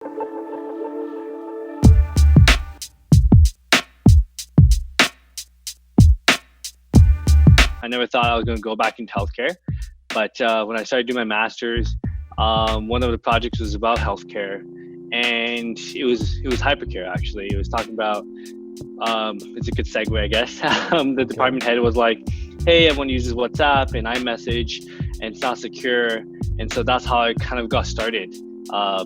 I never thought I was going to go back into healthcare, but when I started doing my master's, one of the projects was about healthcare, and it was Hypercare actually. It was talking about it's a good segue, I guess. The department head was like, "Hey, everyone uses WhatsApp and iMessage, and it's not secure," and so that's how I kind of got started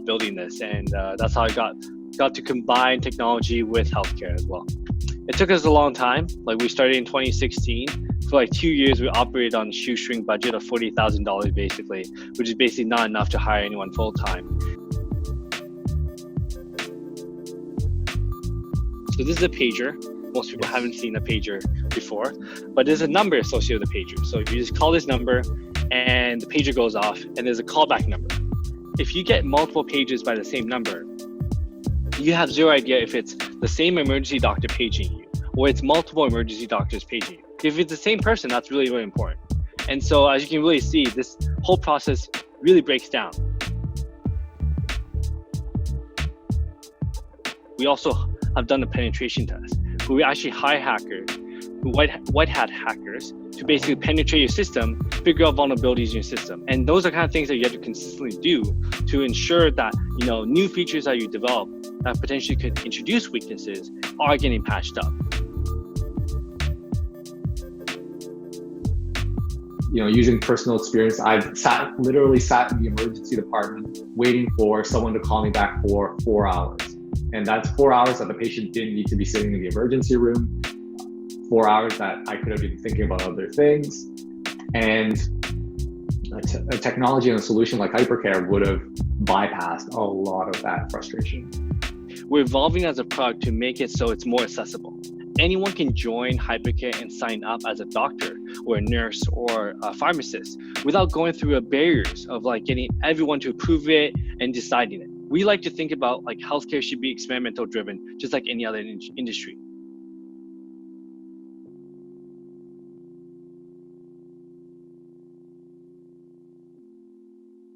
building this, and that's how I got to combine technology with healthcare as well. It took us a long time. Like we started in 2016. For like 2 years, we operated on a shoestring budget of $40,000 basically, which is basically not enough to hire anyone full time. So this is a pager. Most people haven't seen a pager before, but there's a number associated with the pager. So you just call this number and the pager goes off, and there's a callback number. If you get multiple pages by the same number, you have zero idea if it's the same emergency doctor paging you or it's multiple emergency doctors paging you. If it's the same person, that's really, really important. And so as you can really see, this whole process really breaks down. We also have done a penetration test where we actually hire hackers, white hat hackers, to basically penetrate your system, figure out vulnerabilities in your system. And those are kind of things that you have to consistently do to ensure that new features that you develop that potentially could introduce weaknesses are getting patched up. Using personal experience, I've literally sat in the emergency department waiting for someone to call me back for 4 hours. And that's 4 hours that the patient didn't need to be sitting in the emergency room, 4 hours that I could have been thinking about other things. And a technology and a solution like Hypercare would have bypassed a lot of that frustration. We're evolving as a product to make it so it's more accessible. Anyone can join Hypercare and sign up as a doctor or a nurse or a pharmacist without going through the barriers of getting everyone to approve it and deciding it. We like to think about healthcare should be experimental driven, just like any other industry.